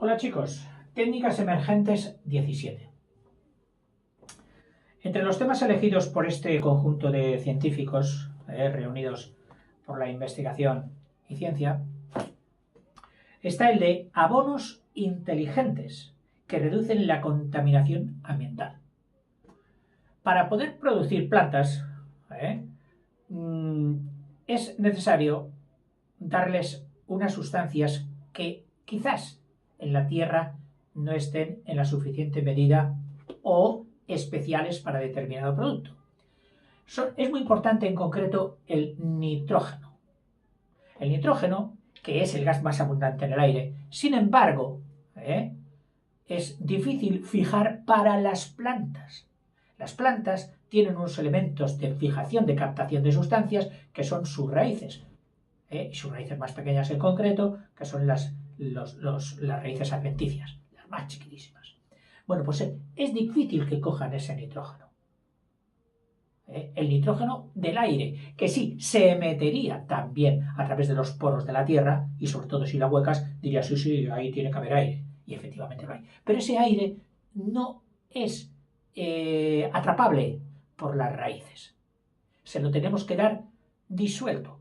Hola chicos, técnicas emergentes 17. Entre los temas elegidos por este conjunto de científicos reunidos por la investigación y ciencia, está el de abonos inteligentes que reducen la contaminación ambiental. Para poder producir plantas es necesario darles unas sustancias que quizás en la tierra no estén en la suficiente medida o especiales para determinado producto. Es muy importante en concreto el nitrógeno. El nitrógeno, que es el gas más abundante en el aire, sin embargo, es difícil fijar para las plantas. Las plantas tienen unos elementos de fijación, de captación de sustancias, que son sus raíces. Y sus raíces más pequeñas en concreto, que son las raíces adventicias, las más chiquitísimas. Bueno, pues es difícil que cojan ese nitrógeno. El nitrógeno del aire, que sí, se metería también a través de los poros de la Tierra, y sobre todo si la huecas, diría, sí, ahí tiene que haber aire, y efectivamente lo hay. Pero ese aire no es atrapable por las raíces. Se lo tenemos que dar disuelto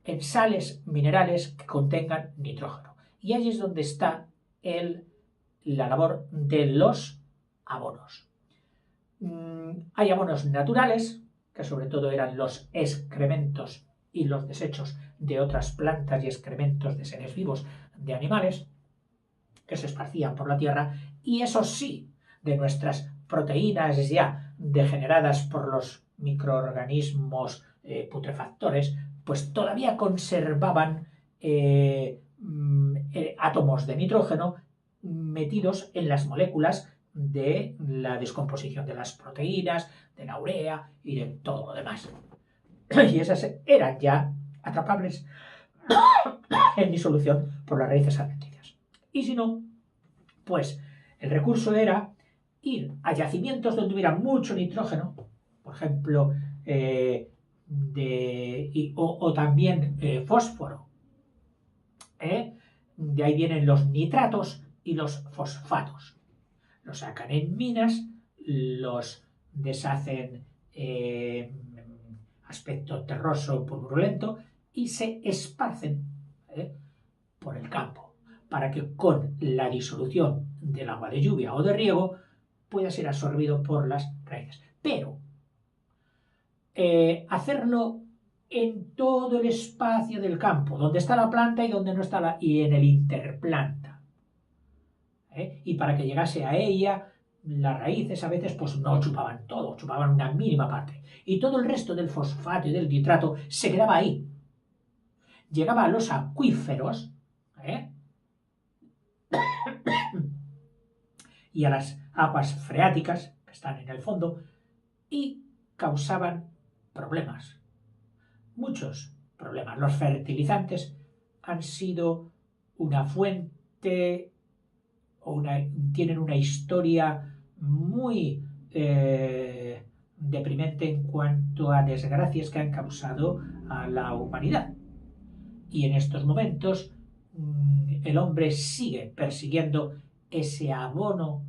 en sales minerales que contengan nitrógeno. Y ahí es donde está la labor de los abonos. Hay abonos naturales, que sobre todo eran los excrementos y los desechos de otras plantas y excrementos de seres vivos, de animales, que se esparcían por la tierra, y eso sí, de nuestras proteínas ya degeneradas por los microorganismos putrefactores, pues todavía conservaban átomos de nitrógeno metidos en las moléculas de la descomposición de las proteínas, de la urea y de todo lo demás. Y esas eran ya atrapables en disolución por las raíces adventicias. Y si no, pues el recurso era ir a yacimientos donde hubiera mucho nitrógeno, por ejemplo, o también fósforo. De ahí vienen los nitratos y los fosfatos. Los sacan en minas, los deshacen aspecto terroso, purulento, y se esparcen por el campo, para que con la disolución del agua de lluvia o de riego pueda ser absorbido por las raíces. Pero hacerlo en todo el espacio del campo, donde está la planta y donde no está y en el interplanta. Y para que llegase a ella, las raíces a veces pues no chupaban todo, chupaban una mínima parte. Y todo el resto del fosfato y del nitrato se quedaba ahí. Llegaba a los acuíferos y a las aguas freáticas que están en el fondo y causaban problemas. Muchos problemas. Los fertilizantes han sido una fuente tienen una historia muy deprimente en cuanto a desgracias que han causado a la humanidad. Y en estos momentos el hombre sigue persiguiendo ese abono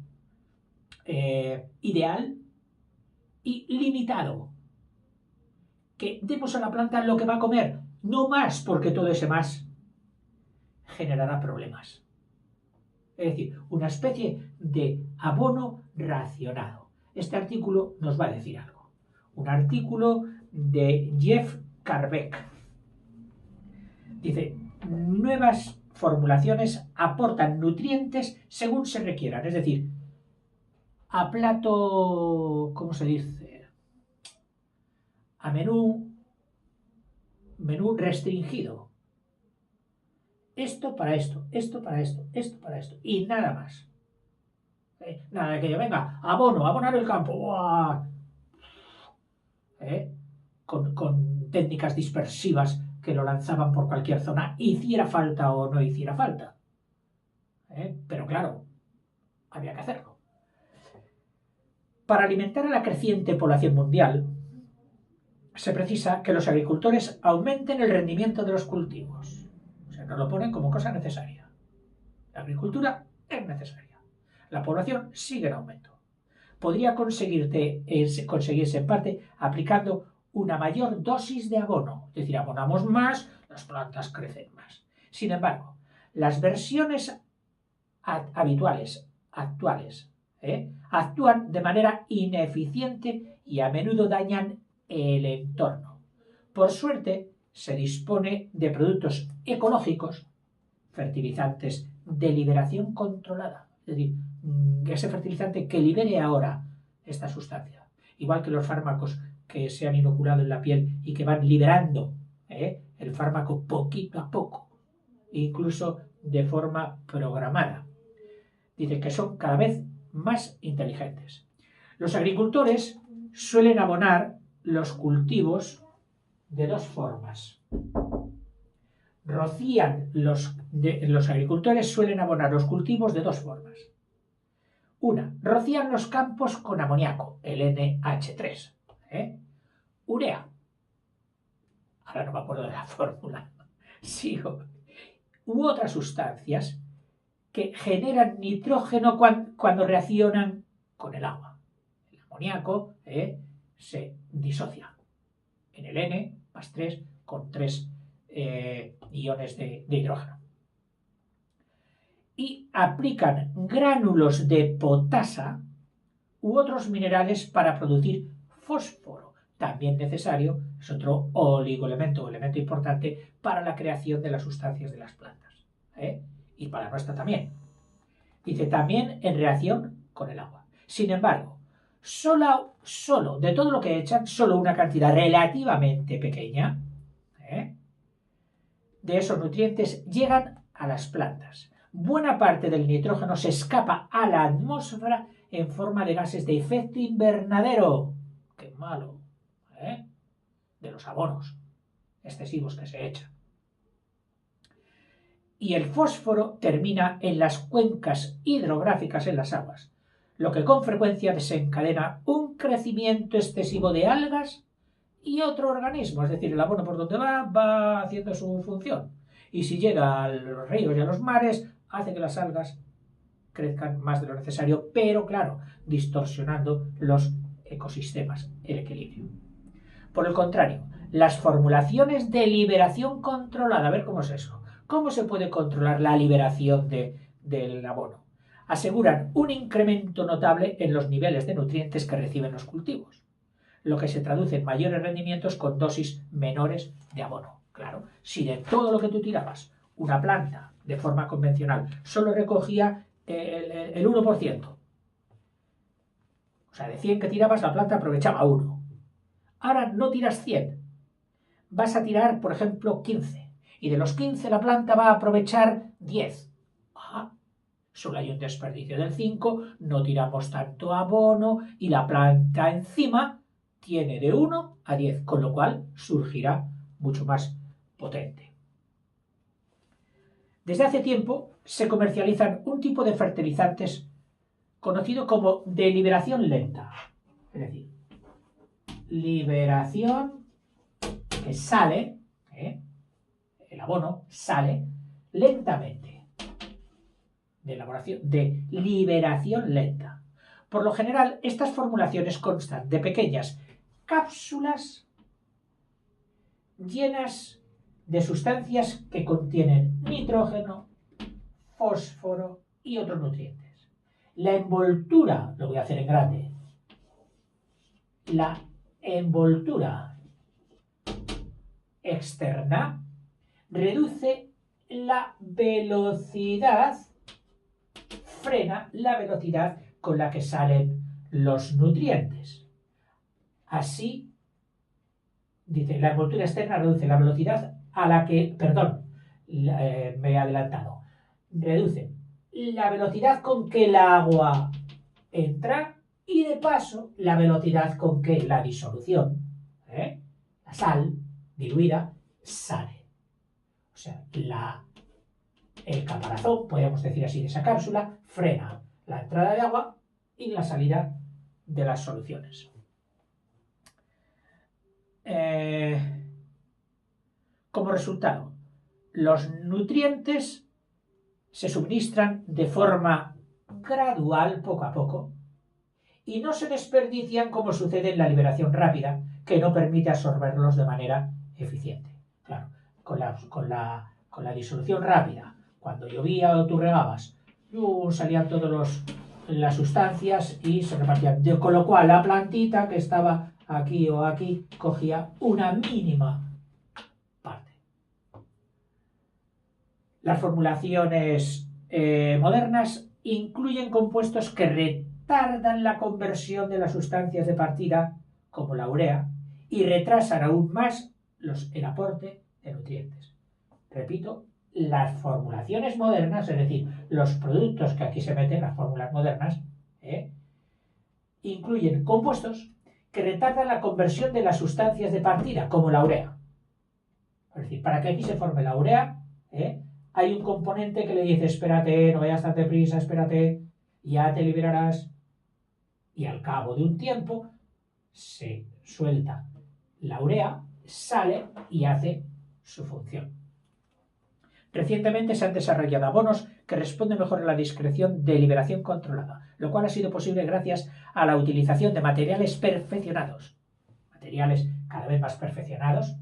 ideal y limitado. Que demos a la planta lo que va a comer, no más, porque todo ese más generará problemas. Es decir, una especie de abono racionado. Este artículo nos va a decir algo. Un artículo de Jeff Carbeck. Dice, nuevas formulaciones aportan nutrientes según se requieran. Es decir, a plato, ¿cómo se dice? A menú restringido. Esto para esto, esto para esto, esto para esto, y nada más. Nada de que yo venga, abonar el campo. Con técnicas dispersivas que lo lanzaban por cualquier zona, hiciera falta o no hiciera falta. Pero claro, había que hacerlo. Para alimentar a la creciente población mundial, se precisa que los agricultores aumenten el rendimiento de los cultivos. O sea, nos lo ponen como cosa necesaria. La agricultura es necesaria. La población sigue en aumento. Podría conseguirse en parte aplicando una mayor dosis de abono, es decir, abonamos más, las plantas crecen más. Sin embargo, las versiones actuales, actúan de manera ineficiente y a menudo dañan el entorno. Por suerte, se dispone de productos ecológicos, fertilizantes de liberación controlada, es decir, ese fertilizante que libere ahora esta sustancia, igual que los fármacos que se han inoculado en la piel y que van liberando el fármaco poquito a poco, incluso de forma programada. Dice que son cada vez más inteligentes. Los agricultores suelen abonar los cultivos de dos formas. Los agricultores suelen abonar los cultivos de dos formas. Una, rocían los campos con amoníaco, el NH3. Urea. Ahora no me acuerdo de la fórmula. Sigo. U otras sustancias que generan nitrógeno cuando reaccionan con el agua. El amoníaco se disocia en el N+3 con 3 iones de hidrógeno. Y aplican gránulos de potasa u otros minerales para producir fósforo, también necesario, es otro oligoelemento o elemento importante para la creación de las sustancias de las plantas. Y para nuestra también. Dice también en reacción con el agua. Sin embargo, solo de todo lo que echan, solo una cantidad relativamente pequeña de esos nutrientes llegan a las plantas. Buena parte del nitrógeno se escapa a la atmósfera en forma de gases de efecto invernadero. ¡Qué malo! De los abonos excesivos que se echan. Y el fósforo termina en las cuencas hidrográficas en las aguas, lo que con frecuencia desencadena un crecimiento excesivo de algas y otro organismo, es decir, el abono por donde va haciendo su función. Y si llega a los ríos y a los mares, hace que las algas crezcan más de lo necesario, pero claro, distorsionando los ecosistemas, el equilibrio. Por el contrario, las formulaciones de liberación controlada, a ver cómo es eso. ¿Cómo se puede controlar la liberación del abono? Aseguran un incremento notable en los niveles de nutrientes que reciben los cultivos, lo que se traduce en mayores rendimientos con dosis menores de abono. Claro, si de todo lo que tú tirabas, una planta de forma convencional solo recogía el 1%, o sea, de 100 que tirabas, la planta aprovechaba 1. Ahora no tiras 100, vas a tirar, por ejemplo, 15. Y de los 15 la planta va a aprovechar 10. Solo hay un desperdicio del 5, no tiramos tanto abono y la planta encima tiene de 1 a 10, con lo cual surgirá mucho más potente. Desde hace tiempo se comercializan un tipo de fertilizantes conocido como de liberación lenta. Es decir, liberación que sale, el abono sale lentamente. De liberación lenta. Por lo general, estas formulaciones constan de pequeñas cápsulas llenas de sustancias que contienen nitrógeno, fósforo y otros nutrientes. La envoltura, lo voy a hacer en grande, la envoltura externa reduce la velocidad, frena la velocidad con la que salen los nutrientes. Así, dice, la envoltura externa reduce la velocidad a la que, me he adelantado, reduce la velocidad con que el agua entra y de paso la velocidad con que la disolución, la sal diluida, sale. O sea, el caparazón, podríamos decir así, de esa cápsula, frena la entrada de agua y la salida de las soluciones. Como resultado, los nutrientes se suministran de forma gradual, poco a poco, y no se desperdician como sucede en la liberación rápida, que no permite absorberlos de manera eficiente. Claro, con la disolución rápida, cuando llovía o tú regabas, salían todas las sustancias y se repartían. Con lo cual la plantita que estaba aquí o aquí cogía una mínima parte. Las formulaciones modernas incluyen compuestos que retardan la conversión de las sustancias de partida, como la urea, y retrasan aún más el aporte de nutrientes. Repito, las formulaciones modernas, es decir, los productos que aquí se meten, las fórmulas modernas, incluyen compuestos que retardan la conversión de las sustancias de partida, como la urea. Es decir, para que aquí se forme la urea, hay un componente que le dice, espérate, no vayas tan deprisa, espérate, ya te liberarás. Y al cabo de un tiempo se suelta la urea, sale y hace su función. Recientemente se han desarrollado abonos que responden mejor a la discreción de liberación controlada, lo cual ha sido posible gracias a la utilización de materiales perfeccionados, materiales cada vez más perfeccionados,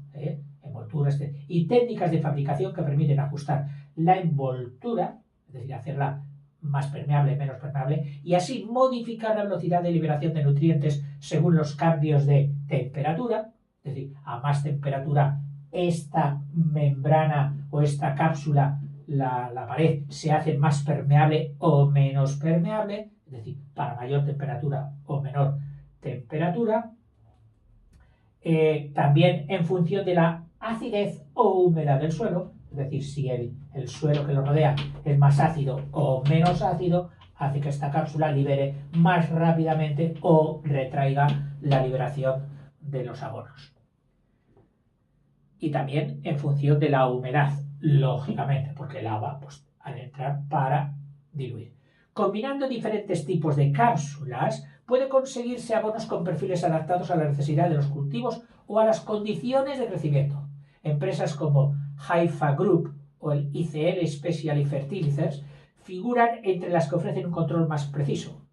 envolturas y técnicas de fabricación que permiten ajustar la envoltura, es decir, hacerla más permeable, menos permeable, y así modificar la velocidad de liberación de nutrientes según los cambios de temperatura, es decir, a más temperatura esta membrana o esta cápsula, la pared, se hace más permeable o menos permeable, es decir, para mayor temperatura o menor temperatura. También en función de la acidez o humedad del suelo, es decir, si el suelo que lo rodea es más ácido o menos ácido, hace que esta cápsula libere más rápidamente o retraiga la liberación de los abonos. Y también en función de la humedad, lógicamente, porque el agua ha de entrar para diluir. Combinando diferentes tipos de cápsulas, puede conseguirse abonos con perfiles adaptados a la necesidad de los cultivos o a las condiciones de crecimiento. Empresas como Haifa Group o el ICL Specialty Fertilizers figuran entre las que ofrecen un control más preciso.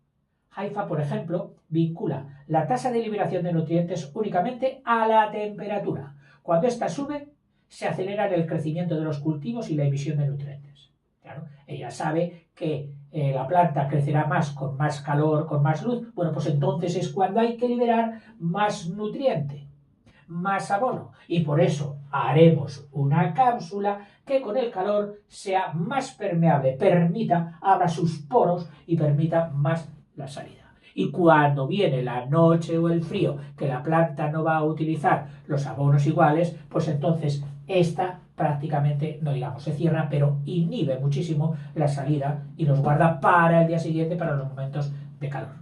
Haifa, por ejemplo, vincula la tasa de liberación de nutrientes únicamente a la temperatura. Cuando ésta sube, se acelera el crecimiento de los cultivos y la emisión de nutrientes. Claro, ella sabe que la planta crecerá más con más calor, con más luz. Bueno, pues entonces es cuando hay que liberar más nutriente, más abono. Y por eso haremos una cápsula que con el calor sea más permeable, abra sus poros y permita más la salida. Y cuando viene la noche o el frío, que la planta no va a utilizar los abonos iguales, pues entonces esta prácticamente, no digamos se cierra, pero inhibe muchísimo la salida y los guarda para el día siguiente, para los momentos de calor.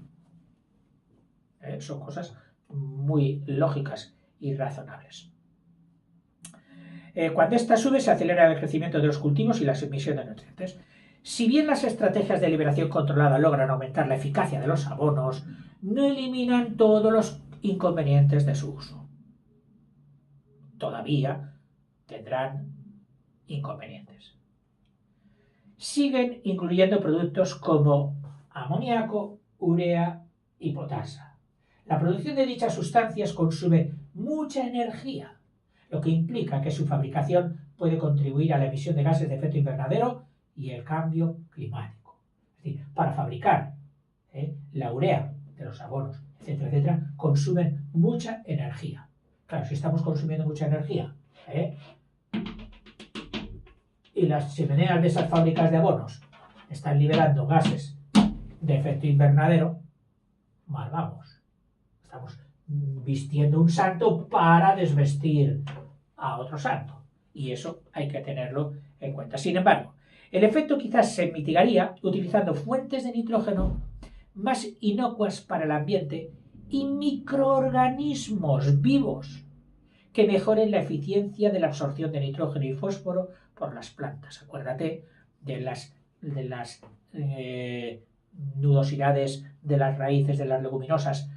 Son cosas muy lógicas y razonables. Cuando esta sube, se acelera el crecimiento de los cultivos y la emisión de nutrientes. Si bien las estrategias de liberación controlada logran aumentar la eficacia de los abonos, no eliminan todos los inconvenientes de su uso. Todavía tendrán inconvenientes. Siguen incluyendo productos como amoníaco, urea y potasa. La producción de dichas sustancias consume mucha energía, lo que implica que su fabricación puede contribuir a la emisión de gases de efecto invernadero y el cambio climático. Es decir, para fabricar la urea de los abonos, etcétera, etcétera, consumen mucha energía. Claro, si estamos consumiendo mucha energía y las chimeneas de esas fábricas de abonos están liberando gases de efecto invernadero, mal vamos. Estamos vistiendo un santo para desvestir a otro santo. Y eso hay que tenerlo en cuenta. Sin embargo, el efecto quizás se mitigaría utilizando fuentes de nitrógeno más inocuas para el ambiente y microorganismos vivos que mejoren la eficiencia de la absorción de nitrógeno y fósforo por las plantas. Acuérdate de las nudosidades de las raíces de las leguminosas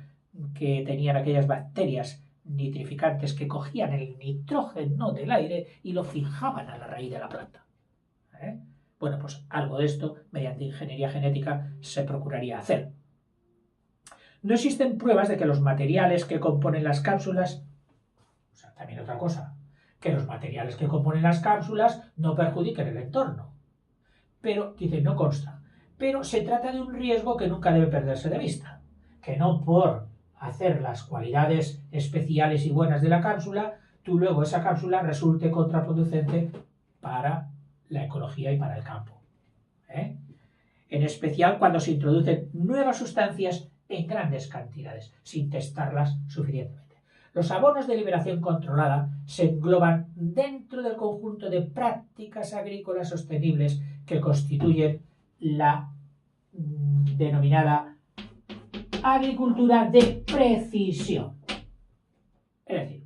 que tenían aquellas bacterias nitrificantes que cogían el nitrógeno del aire y lo fijaban a la raíz de la planta. Bueno, pues algo de esto, mediante ingeniería genética, se procuraría hacer. No existen pruebas de que los materiales que componen las cápsulas, o sea, también otra cosa, que los materiales que componen las cápsulas no perjudiquen el entorno. Pero, dice, no consta. Pero se trata de un riesgo que nunca debe perderse de vista. Que no por hacer las cualidades especiales y buenas de la cápsula, tú luego esa cápsula resulte contraproducente para la ecología y para el campo. En especial cuando se introducen nuevas sustancias en grandes cantidades, sin testarlas suficientemente. Los abonos de liberación controlada se engloban dentro del conjunto de prácticas agrícolas sostenibles que constituyen la denominada agricultura de precisión. Es decir,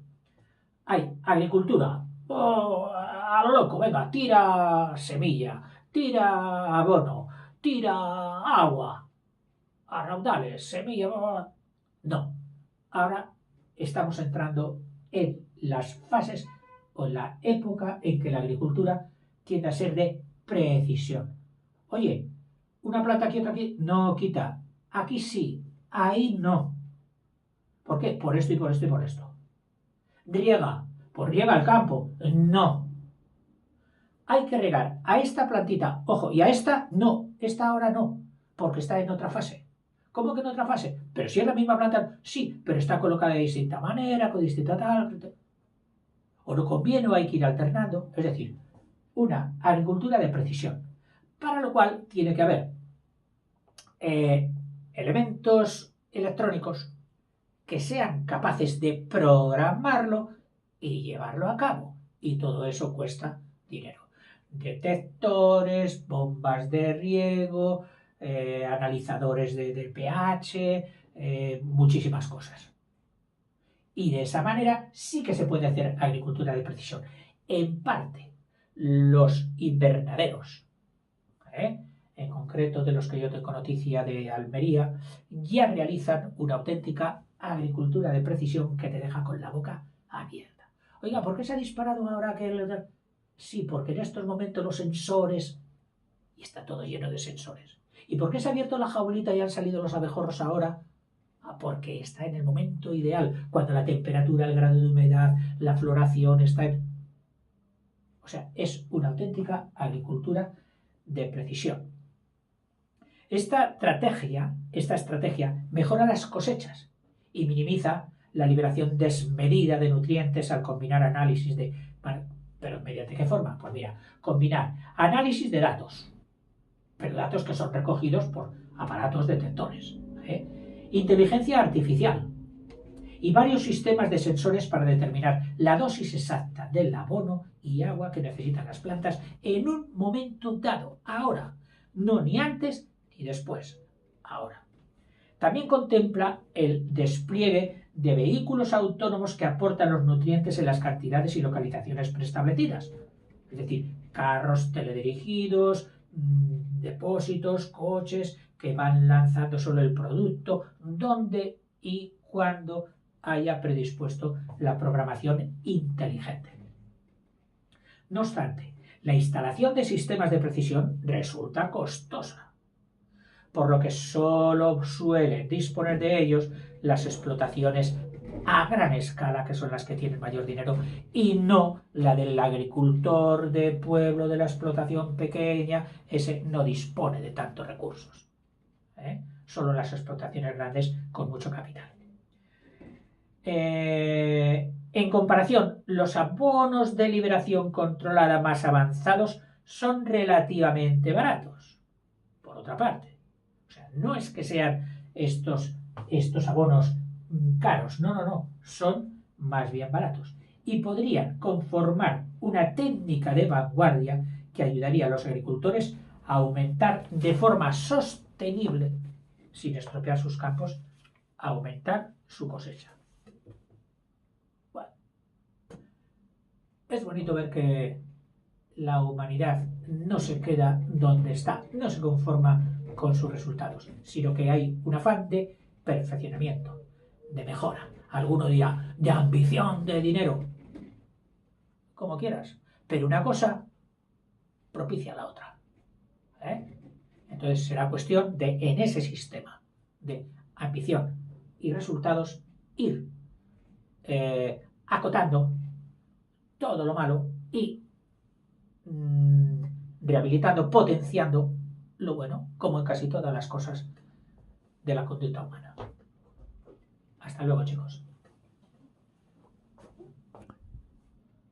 hay agricultura a lo loco, venga, tira semilla, tira abono, tira agua, a raudales, semilla. No, ahora estamos entrando en las fases o en la época en que la agricultura tiende a ser de precisión. Oye, una planta aquí, otra aquí, no quita. Aquí sí, ahí no. ¿Por qué? Por esto y por esto y por esto. Riega, pues riega el campo. No. Hay que regar a esta plantita, ojo, y a esta no, esta ahora no, porque está en otra fase. ¿Cómo que en otra fase? Pero si es la misma planta, sí, pero está colocada de distinta manera, con distinta tal. O no conviene, o hay que ir alternando. Es decir, una agricultura de precisión, para lo cual tiene que haber elementos electrónicos que sean capaces de programarlo y llevarlo a cabo. Y todo eso cuesta dinero. Detectores, bombas de riego, analizadores de pH, muchísimas cosas. Y de esa manera sí que se puede hacer agricultura de precisión. En parte, los invernaderos, en concreto de los que yo tengo noticia de Almería, ya realizan una auténtica agricultura de precisión que te deja con la boca abierta. Oiga, ¿por qué se ha disparado ahora que... Sí, porque en estos momentos los sensores, y está todo lleno de sensores. ¿Y por qué se ha abierto la jaulita y han salido los abejorros ahora? Porque está en el momento ideal, cuando la temperatura, el grado de humedad, la floración está en... O sea, es una auténtica agricultura de precisión. Esta estrategia mejora las cosechas y minimiza la liberación desmedida de nutrientes al combinar análisis de... ¿Pero mediante qué forma? Pues mira, combinar análisis de datos, pero datos que son recogidos por aparatos detectores, inteligencia artificial y varios sistemas de sensores para determinar la dosis exacta del abono y agua que necesitan las plantas en un momento dado, ahora, no ni antes ni después, ahora. También contempla el despliegue de vehículos autónomos que aportan los nutrientes en las cantidades y localizaciones preestablecidas. Es decir, carros teledirigidos, depósitos, coches que van lanzando solo el producto donde y cuando haya predispuesto la programación inteligente. No obstante, la instalación de sistemas de precisión resulta costosa, por lo que solo suelen disponer de ellos las explotaciones a gran escala, que son las que tienen mayor dinero, y no la del agricultor de pueblo, de la explotación pequeña, ese no dispone de tantos recursos. Solo las explotaciones grandes con mucho capital. En comparación, los abonos de liberación controlada más avanzados son relativamente baratos. Por otra parte, o sea, no es que sean estos abonos caros, no, son más bien baratos y podrían conformar una técnica de vanguardia que ayudaría a los agricultores a aumentar de forma sostenible, sin estropear sus campos, a aumentar su cosecha. Bueno, es bonito ver que la humanidad no se queda donde está, no se conforma con sus resultados, sino que hay un afán de perfeccionamiento, de mejora, alguno dirá de ambición, de dinero, como quieras, pero una cosa propicia a la otra. ¿eh? Entonces será cuestión de, en ese sistema de ambición y resultados, ir acotando todo lo malo y rehabilitando, potenciando lo bueno, como en casi todas las cosas de la conducta humana. Hasta luego, chicos.